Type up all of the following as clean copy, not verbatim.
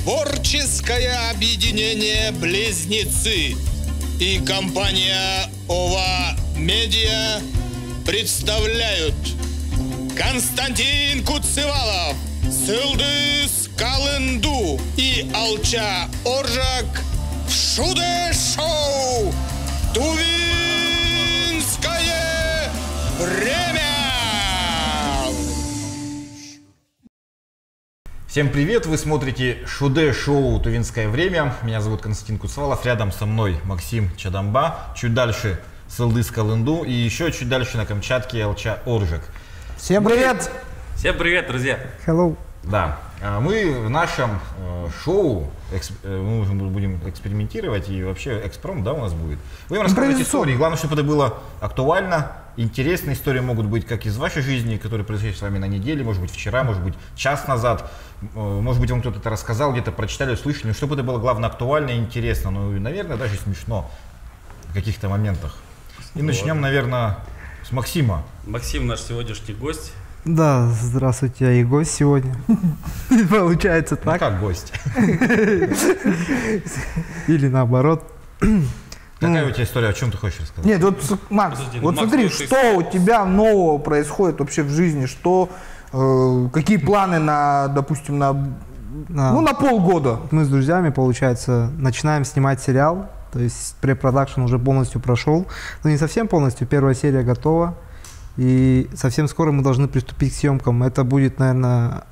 Творческое объединение «Близнецы» и компания «Ова Медиа» представляют Константин Куцевалов, Сылдыс Калынду и Алча Оржак в Шуде-шоу «Тувинское время». Всем привет! Вы смотрите Шуде-шоу «Тувинское время». Меня зовут Константин Куцевалов. Рядом со мной Максим Чадамба. Чуть дальше Сылдыс Калынду. И еще чуть дальше на Камчатке Алча Оржак. Всем привет! Всем привет, друзья! Hello! Да, мы в нашем шоу мы уже будем экспериментировать, и вообще экспром, да, у нас будет. Будем рассказывать истории. Главное, чтобы это было актуально, интересные истории могут быть как из вашей жизни, которые произошли с вами на неделе, может быть вчера, может быть час назад, может быть вам кто-то это рассказал, где-то прочитали, услышали, но чтобы это было, главное, актуально и интересно, ну и, наверное, даже смешно в каких-то моментах. И начнем, наверное, с Максима. Максим наш сегодняшний гость. Да, здравствуйте, я и гость сегодня. Получается так. Ну, как гость. Или наоборот. Какая у тебя история, о чем ты хочешь рассказать? Нет, вот, Макс, вот смотри, что у тебя нового происходит вообще в жизни, что, какие планы на, допустим, на полгода? Мы с друзьями, получается, начинаем снимать сериал, то есть препродакшн уже полностью прошел, но не совсем полностью, первая серия готова. И совсем скоро мы должны приступить к съемкам. Это будет, наверное,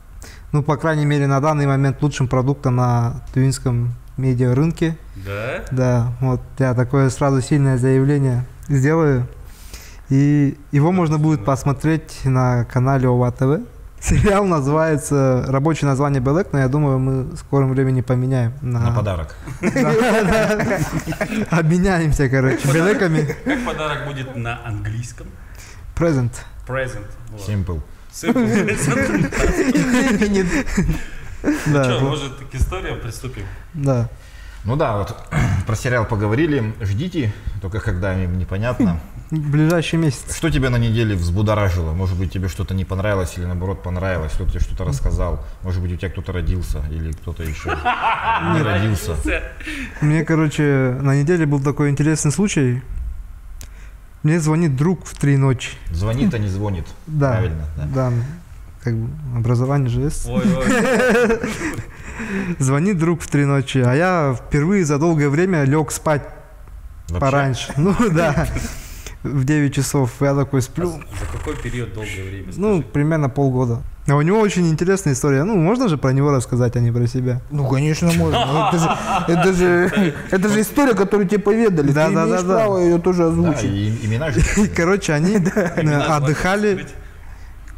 ну, по крайней мере, на данный момент лучшим продуктом на тувинском медиарынке. Да? Да, вот я такое сразу сильное заявление сделаю. И его можно будет посмотреть на канале ОВА ТВ. Сериал называется, рабочее название «Белек», но я думаю, мы в скором времени поменяем. На подарок. Обменяемся, короче, белеками. Как подарок будет на английском? Present. Present. Simple. Simple. Да, что, может, к историям приступим? Да. Ну да, вот про сериал поговорили. Ждите, только когда непонятно. В ближайший месяц. Что тебя на неделе взбудоражило? Может быть, тебе что-то не понравилось или наоборот понравилось? Кто-то тебе что-то рассказал? Может быть, у тебя кто-то родился или кто-то еще не родился? Мне, короче, на неделе был такой интересный случай. Мне звонит друг в 3 ночи. Звонит, а не звонит. Да. Правильно. Да. Как бы образование же есть. Ой-ой. Звонит друг в 3 ночи, а я впервые за долгое время лег спать пораньше. Ну да. В 9 часов. Я такой сплю. За какой период долгое время? Ну, примерно полгода. А у него очень интересная история. Ну, можно же про него рассказать, а не про себя? Ну, конечно, можно. Это же история, которую тебе поведали. Да, Ты да, имеешь да, право ее тоже Да, озвучить. и имена же. Короче, они отдыхали,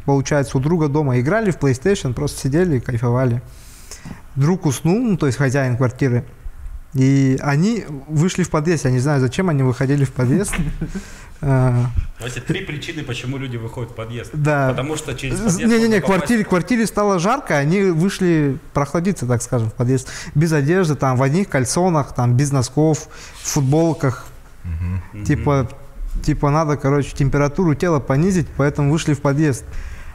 получается, у друга дома. Играли в PlayStation, просто сидели и кайфовали. Друг уснул, ну, то есть хозяин квартиры. И они вышли в подъезд. Я не знаю, зачем они выходили в подъезд. Давайте 3 причины, почему люди выходят в подъезд. Да. Потому что через подъезд... Не-не-не, квартире стало жарко, они вышли прохладиться, так скажем, в подъезд. Без одежды, там, в одних кальсонах, там, без носков, в футболках. Типа надо, короче, температуру тела понизить, поэтому вышли в подъезд.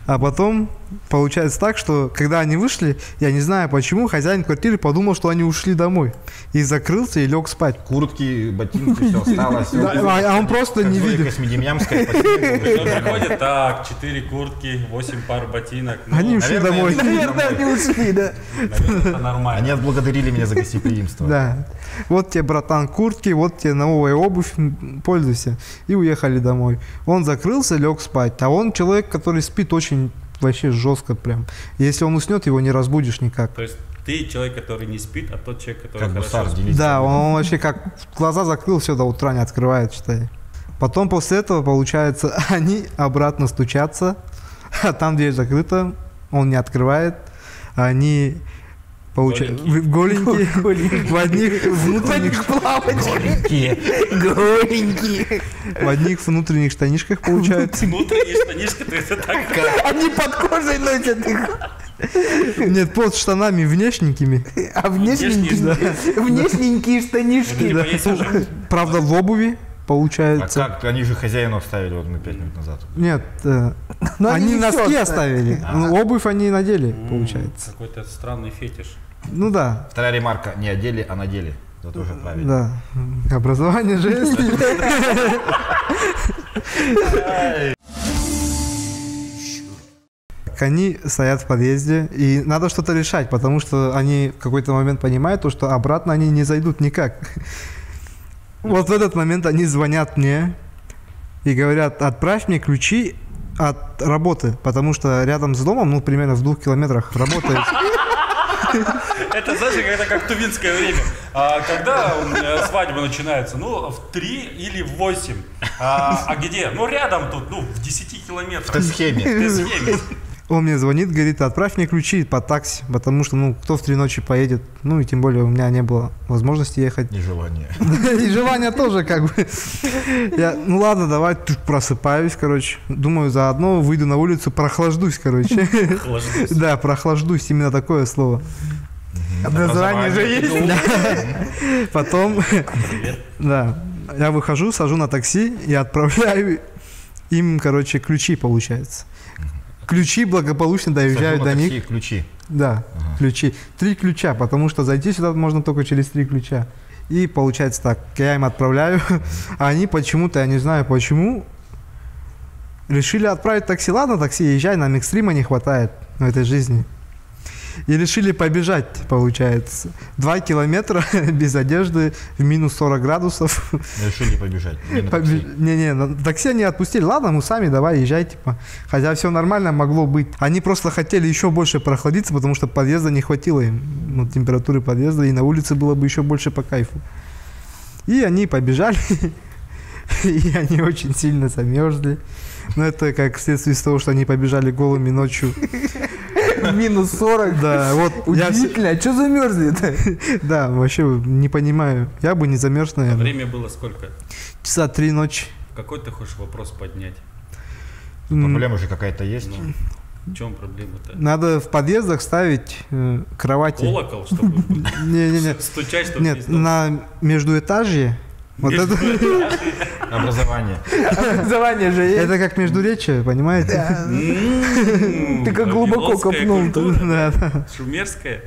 А потом получается так, что когда они вышли, я не знаю почему, хозяин квартиры подумал, что они ушли домой. И закрылся и лег спать. Куртки, ботинки, все осталось. А он просто не видел. Космодемьямская. Приходит так, 4 куртки, 8 пар ботинок. Они ушли домой. Наверное, они ушли, да. Это нормально. Они отблагодарили меня за гостеприимство. Да. Вот тебе, братан, куртки, вот тебе новая обувь, пользуйся. И уехали домой. Он закрылся, лег спать. А он человек, который спит очень вообще жестко прям. Если он уснет, его не разбудишь никак. То есть ты человек, который не спит, а тот человек, который Как хорошо гусар, спит. Денис. Да, он вообще как глаза закрыл, все до утра не открывает, считай. Потом после этого, получается, они обратно стучатся, а там дверь закрыта, он не открывает, они голенькие, в одних внутренних в одних внутренних штанишках, получается. Внутренние штанишки, то есть это так. Они под кожей носят их. Нет, под штанами внешненькими. А внешненькие штанишки. Типа, есть уже Правда, в обуви. получается. А как? Они же хозяину оставили, вот мы 5 минут назад. Нет, Но они не носки всё оставили, А. ну, обувь они надели, получается. Какой-то странный фетиш. Ну да. Вторая ремарка, не о деле, а на деле. Это тоже правильно. Да. Образование же есть. Они стоят в подъезде, и надо что-то решать, потому что они в какой-то момент понимают, то, что обратно они не зайдут никак. Вот в этот момент они звонят мне и говорят: отправь мне ключи от работы, потому что рядом с домом, ну, примерно в 2 километрах работает. Это, знаешь, это как тувинское время. Когда свадьба начинается? Ну, в 3 или в 8. А где? Ну, рядом тут, ну, в 10 километрах. В схеме. Он мне звонит, говорит: отправь мне ключи по такси, потому что, ну, кто в 3 ночи поедет, ну, и тем более у меня не было возможности ехать. Нежелание. И желание тоже, как бы. Я, ну ладно, давай, тут просыпаюсь, короче. Думаю, заодно выйду на улицу, прохлаждусь, короче. Да, прохлаждусь, именно такое слово. Образование же есть. Потом, да, я выхожу, сажу на такси и отправляю им, короче, ключи, получается. Ключи благополучно доезжают до них. Ключи. Да, ключи. 3 ключа, потому что зайти сюда можно только через 3 ключа. И получается так, я им отправляю, а они почему-то, я не знаю почему, решили отправить такси. Ладно, такси, езжай, нам экстрима не хватает в этой жизни. И решили побежать, получается. 2 километра без одежды в минус 40 градусов. Решили побежать. Не-не, на такси они отпустили. Ладно, мы сами, давай, езжай, типа. Хотя все нормально могло быть. Они просто хотели еще больше прохладиться, потому что подъезда не хватило им. Ну, температуры подъезда, и на улице было бы еще больше по кайфу. И они побежали. И они очень сильно замерзли. Но это как следствие из того, что они побежали голыми ночью. Минус 40. Да, вот. Удивительно, а что замерзли-то? Да, вообще не понимаю. Я бы не замерз, наверное. Время было сколько? Часа 3 ночи. Какой ты хочешь вопрос поднять? Проблема же какая-то есть. Ну, в чем проблема-то? Надо в подъездах ставить кровати. Колокол, чтобы Не-не-не. стучать, чтобы Нет, на междуэтажье. Вот это, Образование. Образование же есть. это как междуречие, понимаете? Ты как глубоко копнул. Да, да. Шумерская?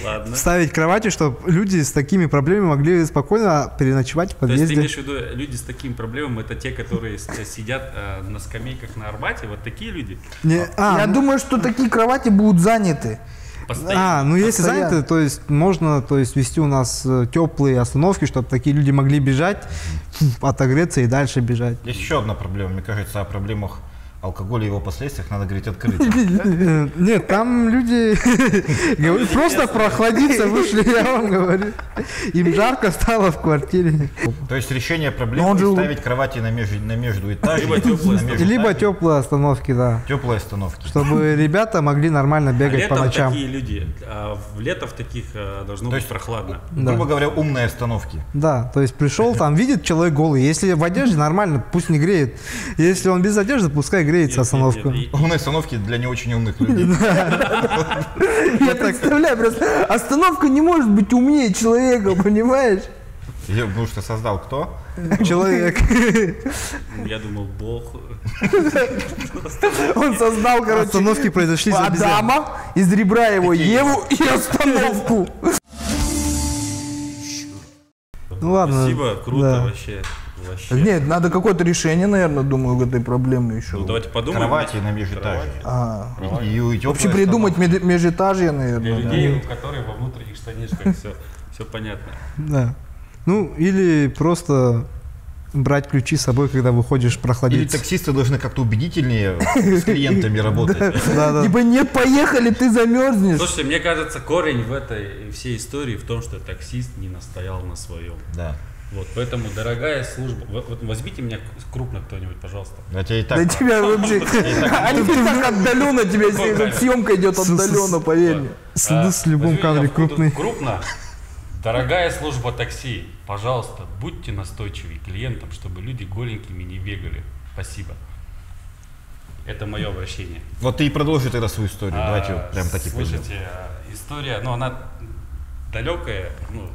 Ладно. Ставить кровати, чтобы люди с такими проблемами могли спокойно переночевать в То есть ты подъезде. имеешь в виду, люди с такими проблемами, это те, которые сидят на скамейках на Арбате, вот такие люди? Я думаю, что такие кровати будут заняты. Постоянно. Ну если Постоянно. заняты, то есть можно, то есть вести у нас теплые остановки, чтобы такие люди могли бежать, отогреться и дальше бежать. Есть еще одна проблема. Мне кажется, о проблемах алкоголя и его последствиях надо говорить открыто. Нет, там люди говорят, просто прохладиться вышли, я вам говорю. Им жарко стало в квартире. То есть решение проблемы ставить кровати на междуэтаже. Либо теплые остановки, да. Теплые остановки. Чтобы ребята могли нормально бегать по Летом ночам. такие люди, а в лето в таких должно быть прохладно. Грубо говоря, умные остановки. Да, то есть пришел, там видит человек голый. Если в одежде, нормально, пусть не греет. Если он без одежды, пускай греется остановка. Умные остановки для не очень умных людей. Я представляю, просто остановка не может быть умнее человека, понимаешь? Потому что создал кто? Человек. Я думал, Бог. Он создал, короче, Остановки произошли из обезьян. Адама, из ребра его Еву и остановку. Ну ладно. Спасибо, круто да. вообще. Нет, надо какое-то решение, наверное, думаю, к этой проблеме еще. Ну, давайте подумаем. Кровати на межэтаже. И Вообще придумать межэтажье, наверное. Для людей, которые во внутренних штанишках, все понятно. Да. Ну, или просто брать ключи с собой, когда выходишь Или прохладиться. таксисты должны как-то убедительнее с клиентами работать. Да. Типа, нет, поехали, ты замерзнешь. Слушайте, мне кажется, корень в этой всей истории в том, что таксист не настоял на своем. Да. Вот, поэтому, дорогая служба, вот возьмите меня крупно кто-нибудь, пожалуйста. Я тебя и так. Да тебя вообще... Они так отдаленно, тебя съемка идет отдаленно, поверь мне. Следу с любым Возьмите кадре меня крупный. крупно. Дорогая служба такси, пожалуйста, будьте настойчивее клиентам, чтобы люди голенькими не бегали. Спасибо. Это мое обращение. Вот ты и продолжи тогда свою историю. Давайте вот прям таки пойдем. Слушайте, история, ну она далекая, ну,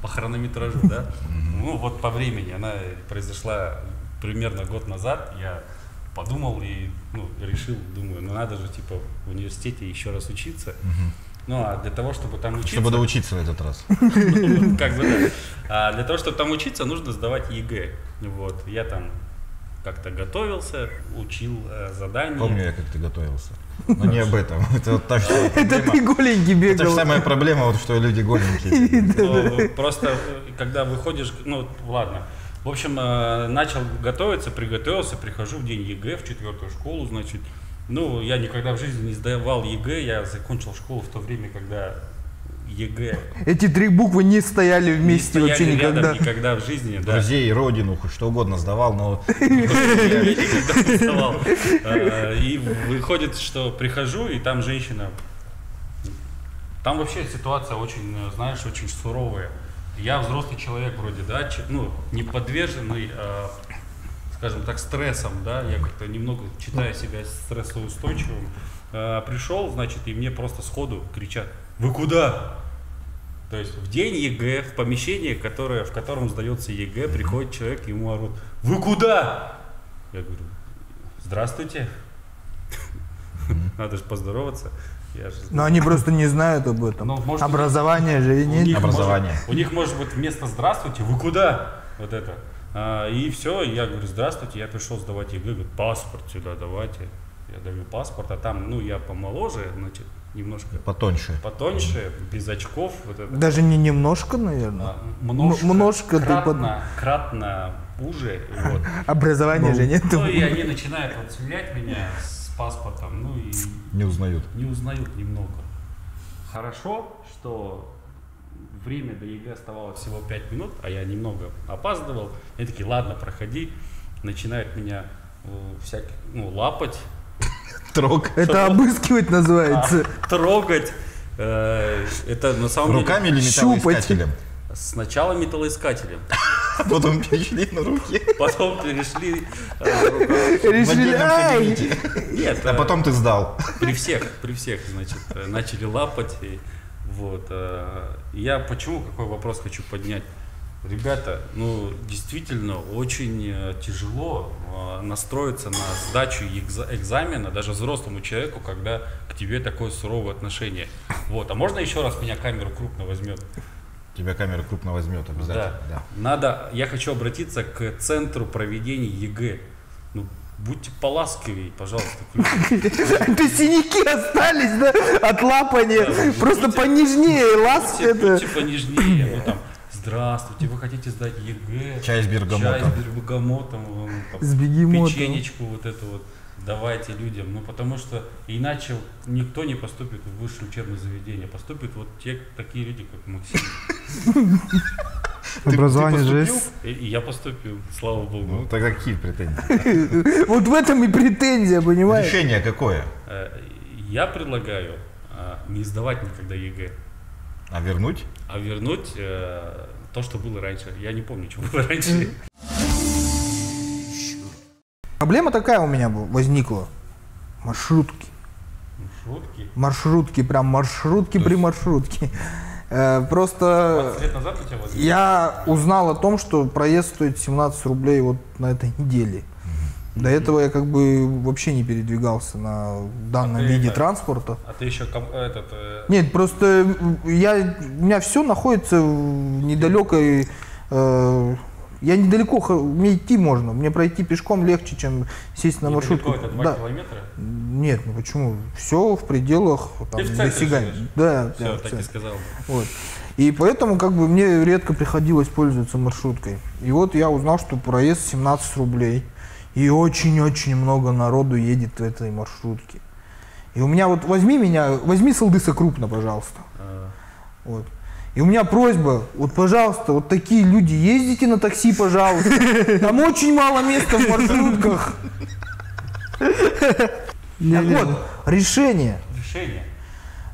по хронометражу, да? Ну вот по времени, она произошла примерно год назад. Я подумал и решил, думаю, ну надо же типа в университете еще раз учиться. Ну, а для того, чтобы там учиться... Чтобы доучиться в этот раз. Как бы, да. А для того, чтобы там учиться, нужно сдавать ЕГЭ. Вот. Я там как-то готовился, учил задания. Помню я, как ты готовился. Но не об этом. Это вот та же самая Это ты проблема. голенький Это же бегал. самая проблема, вот, что люди голенькие. Ну, просто, когда выходишь, ну, ладно. В общем, начал готовиться, приготовился, прихожу в день ЕГЭ в 4-ю школу, значит. Ну, я никогда в жизни не сдавал ЕГЭ, я закончил школу в то время, когда ЕГЭ Эти 3 буквы не стояли вместе не вообще стояли никогда. рядом никогда в жизни, да. Друзей, родину, хоть что угодно сдавал, но Я никогда не сдавал. И выходит, что прихожу, и там женщина. Там вообще ситуация очень, знаешь, очень суровая. Я взрослый человек вроде, да, ну, не подверженный, скажем так, стрессом, да, я как-то немного считаю себя стрессоустойчивым. Пришел, значит, и мне просто сходу кричат: «Вы куда?» То есть в день ЕГЭ, в помещении, в котором сдается ЕГЭ, приходит человек, и ему орут: «Вы куда?» Я говорю: «Здравствуйте». Надо же поздороваться. Но они просто не знают об этом. Ну, может, Образование же и нет. Образование. У них может быть вместо «здравствуйте» «вы куда?» Вот это. И все, я говорю: «Здравствуйте, я пришел сдавать ЕГЭ». Говорит: «Паспорт сюда давайте». Я даю паспорт, а там, ну, я помоложе, значит, немножко потоньше, без очков. Вот это. Даже не немножко, наверное. Множко, ты кратно уже. Вот. Образования же нет. Ну и они начинают вот сверять меня с паспортом, ну и не узнают немного. Хорошо, что время до ЕГЭ оставалось всего 5 минут, а я немного опаздывал. Они такие: «Ладно, проходи». Начинают меня лапать. Трогать. Это обыскивать называется. Трогать. Это на самом деле... Руками или металлоискателем? Сначала металлоискателем. Потом перешли на руки. Потом перешли Решили, ай! Нет. А потом ты сдал. При всех, значит, начали лапать. Вот. Я какой вопрос хочу поднять? Ребята, ну, действительно, очень тяжело настроиться на сдачу экзамена, даже взрослому человеку, когда к тебе такое суровое отношение. Вот. А можно еще раз меня камеру крупно возьмет? Тебя камера крупно возьмет обязательно. Да. Я хочу обратиться к центру проведения ЕГЭ. Ну, будьте поласковее, пожалуйста. Ты синяки остались, да, от лапания. Просто понежнее ласк это. Будьте понежнее. Ну, там: «Здравствуйте, вы хотите сдать ЕГЭ? Чай с бергамотом. Чай с бергамотом, с бегемотом. Печенечку вот это вот давайте людям». Ну, потому что иначе никто не поступит в высшее учебное заведение. Поступят вот такие люди, как Максим. Образование жесть. И я поступил, слава богу. Ну, тогда какие претензии? Вот в этом и претензия, понимаешь? Решение какое? Я предлагаю не сдавать никогда ЕГЭ. А вернуть? А вернуть то, что было раньше. Я не помню, что было раньше. Проблема такая у меня возникла. Маршрутки. Маршрутки, прям маршрутки при маршрутке. Просто 20 лет назад у тебя возникло? я узнал о том, что проезд стоит 17 рублей вот на этой неделе. До этого я как бы вообще не передвигался на данном виде транспорта. А ты еще Нет, просто у меня все находится в недалекой. Я недалеко, мне идти можно, мне пройти пешком легче, чем сесть на маршрутку. Это 2 километра? Нет, ну почему? Все в пределах досягаемых. Да, все, так и сказал. Вот. И поэтому как бы мне редко приходилось пользоваться маршруткой. И вот я узнал, что проезд 17 рублей. И очень-очень много народу едет в этой маршрутке. И у меня вот возьми Салдыса крупно, пожалуйста. Вот. И у меня просьба, вот, пожалуйста, вот такие люди, ездите на такси, пожалуйста. Там очень мало места в маршрутках. Так вот, решение.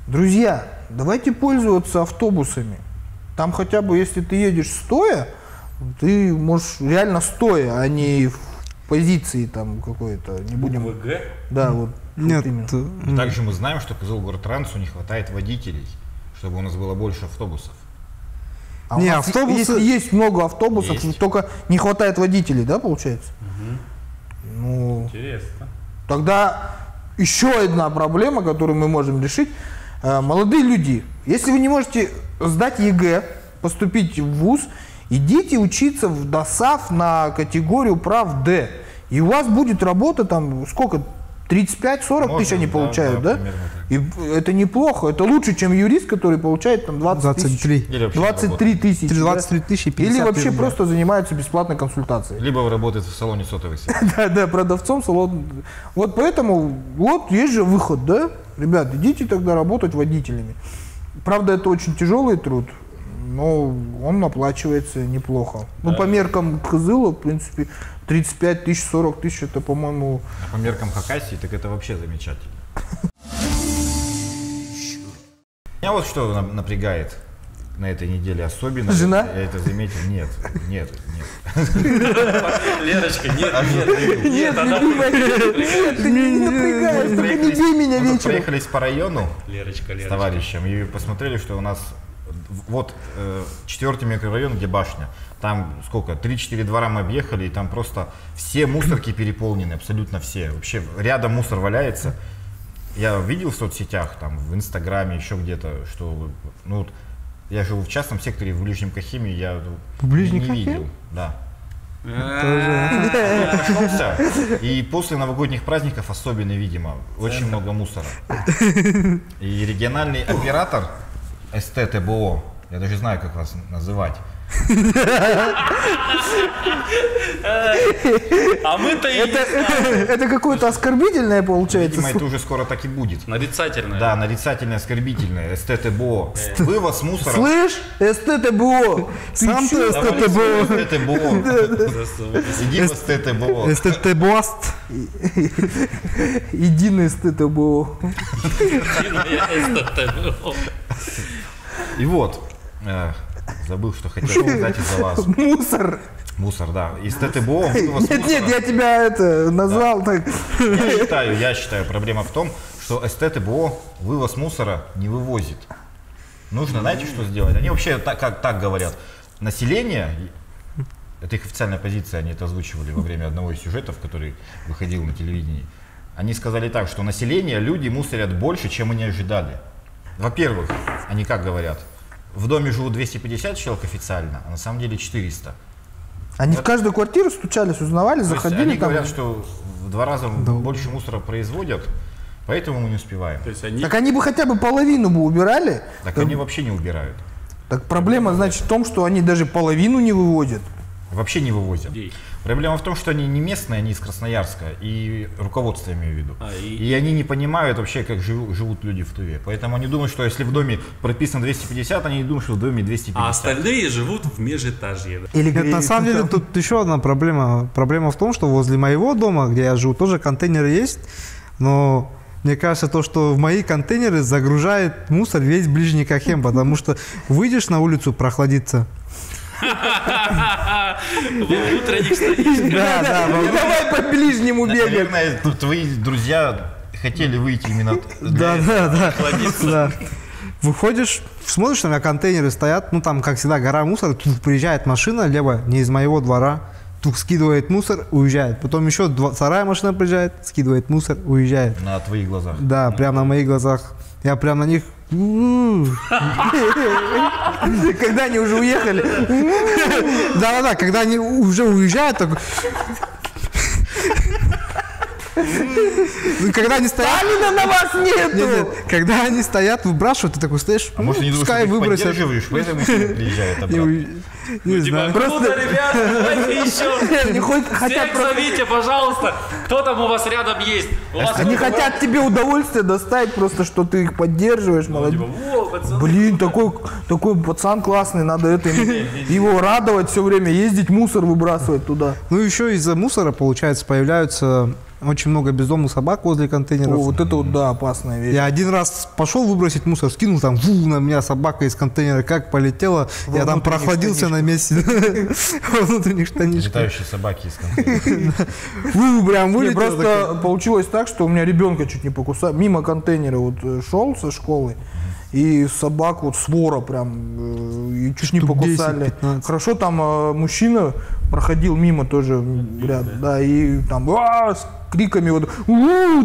Друзья, давайте пользоваться автобусами. Там хотя бы, если ты едешь стоя, ты можешь реально стоя, а не в позиции там какой-то. Не будем. ВГ? Да, вот. Нет. Также мы знаем, что Кызылгортрансу не хватает водителей, чтобы у нас было больше автобусов. А не, автобусы есть много автобусов, есть. только не хватает водителей, да, получается? Ну, интересно. Тогда еще одна проблема, которую мы можем решить, молодые люди, если вы не можете сдать ЕГЭ, поступить в ВУЗ, идите учиться в ДОСААФ на категорию прав Д. И у вас будет работа там, сколько, 35-40 тысяч они получают, да? И это неплохо, это лучше, чем юрист, который получает там 23 тысячи. 23 тысячи, 50 или вообще рублей. просто занимаются бесплатной консультацией. Либо работает в салоне сотовых связей. Да, продавцом салон. Вот поэтому, вот есть же выход, да? Ребят, идите тогда работать водителями. Правда, это очень тяжелый труд, но он оплачивается неплохо. Ну, по меркам Кызыла, в принципе, 35 тысяч, 40 тысяч, это, по-моему... А по меркам Хакасии, так это вообще замечательно. Меня вот что напрягает на этой неделе особенно. Жена? Я это заметил. Нет. Лерочка, нет. Нет, любимая, нет, ты не напрягаешь, только не бей меня Мы тут вечером. проехались по району Лерочка. с товарищем и посмотрели, что у нас вот 4-й микрорайон, где башня. Там сколько, 3-4 двора мы объехали, и там просто все мусорки переполнены, абсолютно все. Вообще рядом мусор валяется. Я видел в соцсетях, там, в Инстаграме, еще где-то, что, ну, вот, я живу в частном секторе, в Ближнем Кахиме, я В Ближнем не Кахиме? видел. Да. Прошелся, и после новогодних праздников особенно, видимо, очень много мусора. И региональный оператор СТТБО, я даже знаю, как вас называть. А мы-то и не знаем. Это какое-то оскорбительное получается. Видимо, это уже скоро так и будет. Нарицательное. Да, нарицательное, оскорбительное, СТТБО. Вывоз мусора. Слышь, СТТБО, Сам ты СТТБО. СТТБО. Иди в СТТБО. СТТБОст. иди на СТТБО. И вот, забыл, что хотел сказать из-за вас. Мусор. Мусор, да. И СТТБО, вывоз Нет, мусора. я тебя это назвал так. Я считаю, проблема в том, что СТТБО вывоз мусора не вывозит. Нужно, знаете, что сделать? Они вообще так говорят. Население, это их официальная позиция, они это озвучивали во время одного из сюжетов, который выходил на телевидении. Они сказали так, что население, люди мусорят больше, чем они ожидали. Во-первых, они как говорят, в доме живут 250 человек официально, а на самом деле 400. Они в каждую квартиру стучались, узнавали, То есть заходили они там. говорят, что в 2 раза больше мусора производят, поэтому мы не успеваем. То есть они... Так они бы хотя бы половину бы убирали. Так они вообще не убирают. Так проблема, значит, в том, что они даже половину не выводят. Вообще не вывозят. Людей. Проблема в том, что они не местные, они из Красноярска, и руководство я имею в виду. И И они не понимают вообще, как живут люди в Туве. Поэтому они думают, что если в доме прописано 250, они не думают, что в доме 250. А остальные живут в межэтажье. Да? Или Нет, на самом деле тут еще одна проблема. Проблема в том, что возле моего дома, где я живу, тоже контейнеры есть, но мне кажется, то, что в мои контейнеры загружает мусор весь Ближний Кахем, потому что выйдешь на улицу прохладиться. В утренних страничках. Да, давай по ближнему бегаем. Наверное, твои друзья хотели выйти именно для да. Охладиться. Да. Выходишь, смотришь, на меня контейнеры стоят, ну там, как всегда, гора мусора, тут приезжает машина, либо не из моего двора, тут скидывает мусор, уезжает. Потом еще вторая машина приезжает, скидывает мусор, уезжает. на твоих глазах. Да, прямо на моих глазах. Я прям на них... Когда они уже уехали. Да-да-да, когда они уже уезжают, так... Ну, когда они стоят... Сталина на вас нету! Нет, когда они стоят, выбрасывают, ты такой стоишь, А может, они думают, что пускай ты их выбросят. поддерживаешь, поэтому они приезжают Не, обратно. не Типа, знаю. круто, ребята, давайте еще. Они хотят Всех зовите, пожалуйста. Кто там у вас рядом есть? У вас Они хотят тебе удовольствие доставить, просто что ты их поддерживаешь, молодец. Типа, во, пацаны. Блин, такой пацан классный, надо его радовать все время, ездить мусор выбрасывать туда. Ну, еще из-за мусора, получается, появляются очень много бездомных собак возле контейнеров. О, вот это вот, да, опасная вещь. Я один раз пошел выбросить мусор, скинул там, на меня собака из контейнера как полетела, я там внутренних прохладился на месте. Во внутренних штанишках. Летающие собаки из контейнера. Прям Не, вылетел. просто получилось так, что у меня ребенка чуть не покусали. Мимо контейнера вот шел со школы, и собак вот свора прям, и чуть не Штук покусали. 10-15. Хорошо, там мужчина проходил мимо тоже ряд, да, и там с криками вот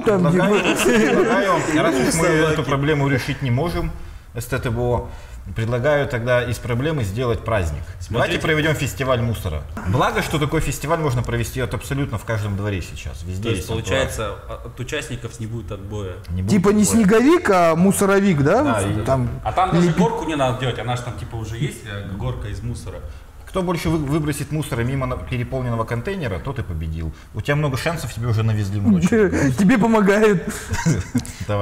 там Предлагаю, раз уж мы эту проблему решить не можем, СТТБО, предлагаю тогда из проблемы сделать праздник. Давайте проведем фестиваль мусора. Благо, что такой фестиваль можно провести абсолютно в каждом дворе сейчас. Везде. То есть, получается, от участников не будет отбоя. Типа не снеговик, а мусоровик, да? Да, А там даже горку не надо делать, она же там типа уже есть, горка из мусора. Кто больше выбросит мусора мимо переполненного контейнера, тот и победил. У тебя много шансов, тебе уже навезли молочку. Тебе помогают.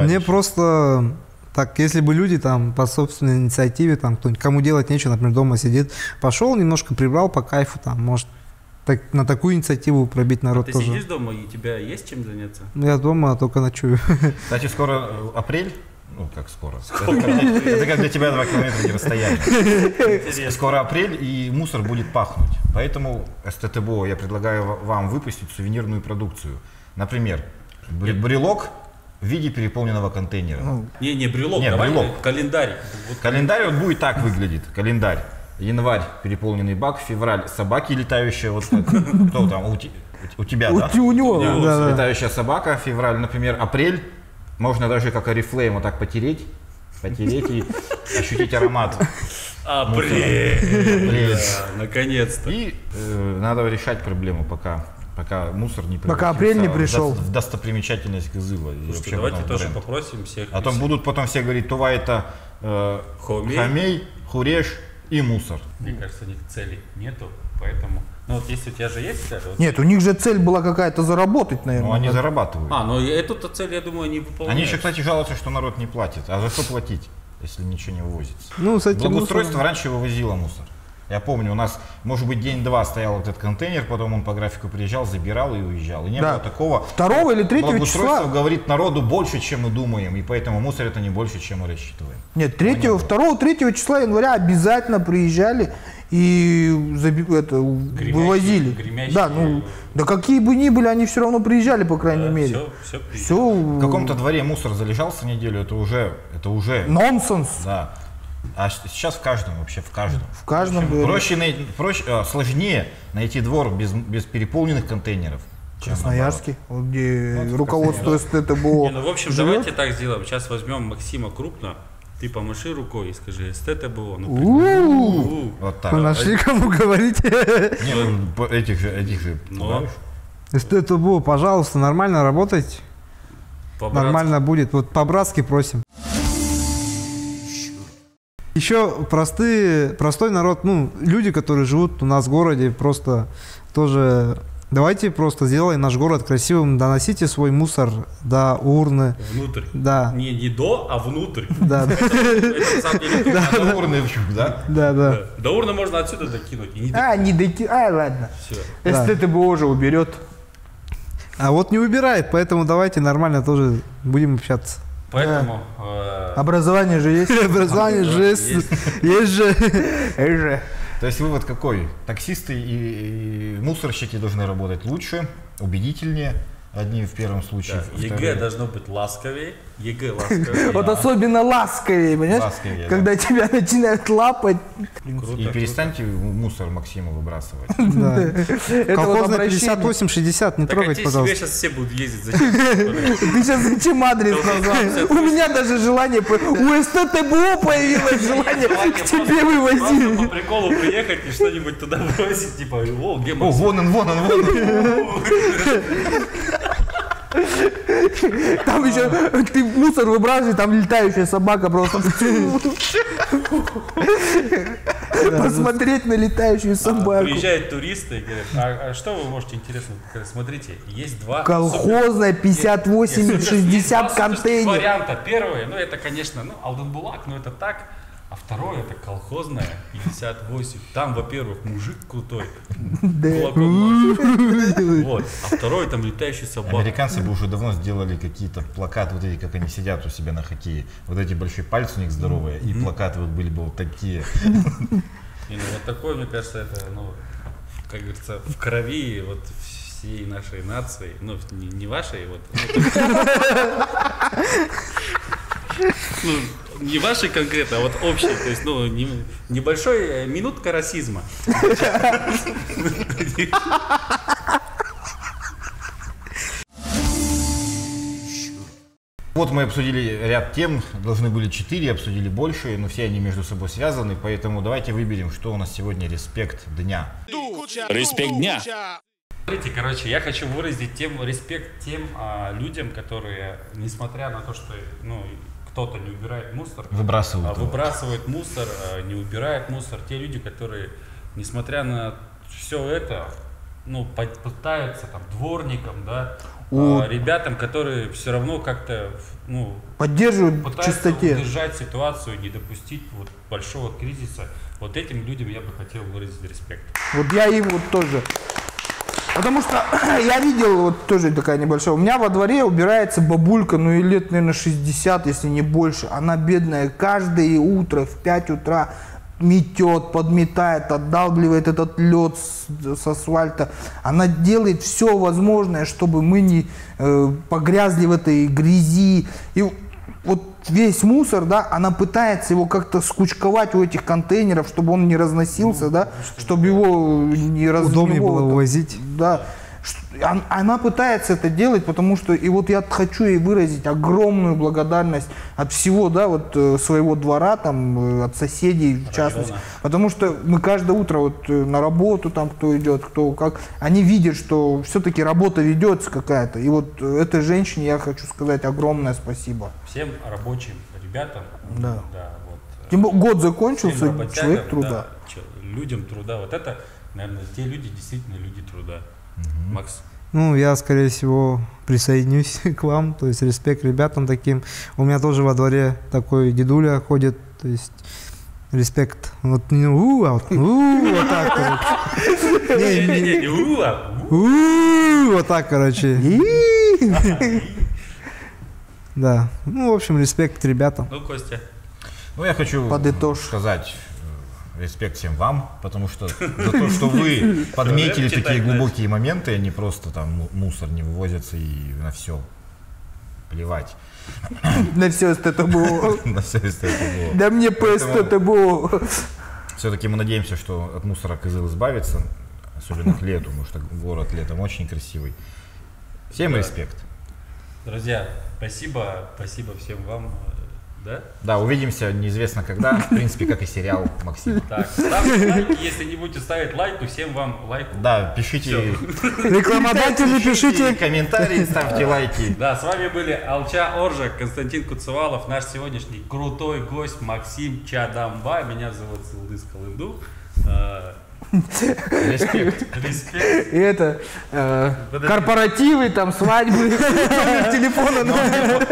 Мне просто... Так, если бы люди там по собственной инициативе, там кто-нибудь, кому делать нечего, например, дома сидит, пошел, немножко прибрал по кайфу, там, может, на такую инициативу пробить народ ты тоже. Ты сидишь дома, и у тебя есть чем заняться? Я дома только ночую. Кстати, скоро апрель. Ну, как скоро? Это как для тебя 2 километра расстояния. Скоро апрель, и мусор будет пахнуть. Поэтому СТТБО я предлагаю вам выпустить сувенирную продукцию. Например, брелок в виде переполненного контейнера. Не брелок, Нет, давай брелок. Календарь. Календарь вот будет так выглядит. Календарь. Январь переполненный бак, февраль собаки летающие, вот как, кто там, у тебя, да? У него, да. Летающая собака, февраль, например, апрель. Можно даже как Oriflame вот так потереть и ощутить аромат. Апрель. Наконец-то. И надо решать проблему, пока мусор не превратится Пока апрель не пришел. в достопримечательность Кызыла. Слушайте, давайте тоже попросим всех. А то будут потом все говорить, това это Хомей, Хуреш и мусор. Мне кажется, у них целей нету, поэтому... Ну вот если у тебя же есть цель... Нет, у них же цель была какая-то заработать, наверное. Ну они зарабатывают. Ну эту цель, я думаю, они выполняют. Они еще, кстати, жалуются, что народ не платит. А за что платить, если ничего не вывозится? Ну, с этим Благоустройство раньше вывозило мусор. Я помню, у нас, может быть, день-два стоял вот этот контейнер, потом он по графику приезжал, забирал и уезжал. И не было такого. 2 или 3 Благоустройство числа. говорит народу больше, чем мы думаем, и поэтому мусор это не больше, чем мы рассчитываем. Нет, 2-3 числа января обязательно приезжали и вывозили. Гремящие. Да, да какие бы ни были, они все равно приезжали, по крайней мере. Все В каком-то дворе мусор залежался неделю, это уже нонсенс. Да. А сейчас в каждом, вообще в каждом. В каждом. Сложнее найти двор без переполненных контейнеров. Красноярске, где руководство СТТБО. В общем, давайте так сделаем. Сейчас возьмем Максима крупно, ты помаши рукой и скажи СТТБО. Вот так. Вы нашли, кому говорить? Этих же. СТТБО, пожалуйста, нормально работайте. Нормально будет. Вот по-братски просим. Еще простой народ, люди, которые живут у нас в городе, просто тоже давайте просто сделаем наш город красивым, доносите свой мусор до урны. Внутрь. Да. Не до, а внутрь. Да. Это на самом деле До урны, да? Да. До урны можно отсюда докинуть. Не докинуть. Ладно. Все. СТТБО уже уберет. А вот не убирает, поэтому давайте нормально тоже будем общаться. Поэтому... Образование же есть. Образование же есть же. То есть вывод какой? Таксисты и мусорщики должны работать лучше, убедительнее. Одни в первом случае. ЕГЭ должно быть ласковее. ЕГЭ ласковее. Вот особенно ласковее, понимаешь? Ласковее, да. Когда тебя начинают лапать. И перестаньте мусор Максима выбрасывать. Колхозная 58-60, не трогать, пожалуйста. Тебе сейчас все будут ездить. Зачем? Ты сейчас зачем адрес назвал? У меня даже желание, у СТТБО появилось желание к тебе вывозить. По приколу приехать и что-нибудь туда бросить, типа, где О, вон он. Там еще ты мусор выбрасываешь, там летающая собака просто. Посмотреть на летающую собаку. Приезжают туристы и говорят, а что вы можете интересно показать? Смотрите, есть два... Колхозная 58-60 контейнеров. Варианта. Первый, это, конечно, Алденбулак, но это так. А второе, это колхозная 58. Там, во-первых, мужик крутой. Кулаком машет. Вот. А второй, там летающий собака. Американцы бы уже давно сделали какие-то плакаты, вот эти, как они сидят у себя на хоккее. Вот эти большие пальцы у них здоровые, и плакаты вот были бы вот такие. И вот такое, мне кажется, это, как говорится, в крови вот всей нашей нации. Не вашей, не ваши конкретно, а вот общие. То есть, ну, небольшой минутка расизма. Вот мы обсудили ряд тем, должны были 4, обсудили больше, но все они между собой связаны, поэтому давайте выберем, что у нас сегодня респект дня. Респект дня. Смотрите, короче, я хочу выразить респект тем людям, которые, несмотря на то, что кто-то не убирает мусор, выбрасывает мусор, не убирает мусор, те люди, которые, несмотря на все это, пытаются там дворникам, да, ребятам, которые все равно как-то поддерживают в чистоте, удержать ситуацию, не допустить вот большого кризиса. Вот этим людям я бы хотел выразить респект. Вот я им вот тоже. Потому что я видел, вот тоже такая небольшая, у меня во дворе убирается бабулька, и лет, наверное, 60, если не больше. Она бедная, каждое утро в 5 утра метет, подметает, отдалбливает этот лед с асфальта. Она делает все возможное, чтобы мы не погрязли в этой грязи. И вот весь мусор, да, она пытается его как-то скучковать у этих контейнеров, чтобы он не разносился, да, чтобы его не удобнее было увозить. Да. Она пытается это делать, потому что, и вот я хочу ей выразить огромную благодарность от всего, да, вот своего двора, там, от соседей, в частности, потому что мы каждое утро вот на работу, там, кто идет, кто как, они видят, что все-таки работа ведется какая-то, и вот этой женщине я хочу сказать огромное спасибо. Всем рабочим ребятам, да. Вот, тем более год закончился, человек труда. Да, людям труда, вот это, наверное, те люди, действительно люди труда. Макс? Я, скорее всего, присоединюсь к вам, то есть респект ребятам таким. У меня тоже во дворе такой дедуля ходит, то есть респект. Вот не вот так, короче. Вот так, короче. Да, в общем, респект ребятам. Костя. Я хочу сказать респект всем вам, потому что за то, что вы подметили такие глубокие моменты, они просто там мусор не вывозятся и на все плевать. На все СТТБУ. На все СТТБУ. Да мне по СТТБУ. Все-таки мы надеемся, что от мусора Кызыл избавится, особенно к лету, потому что город летом очень красивый. Всем респект. Друзья, спасибо всем вам. Да? Да, увидимся неизвестно когда, в принципе, как и сериал Максим. Так, ставьте лайки, если не будете ставить лайк, то всем вам лайк. Да, пишите. Рекламодатели, пишите комментарии, ставьте лайки. Да, с вами были Алча Оржак, Константин Куцевалов, наш сегодняшний крутой гость Максим Чадамба. Меня зовут Сылдыс Калынду. Респект. И это корпоративы, там свадьбы, номер телефона.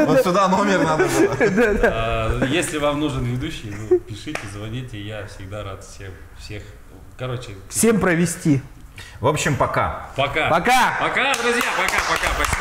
Вот сюда номер надо было. Если вам нужен ведущий, пишите, звоните, я всегда рад всех. Короче. Всем провести. В общем, пока. Пока. Пока. Пока, друзья, пока. Спасибо.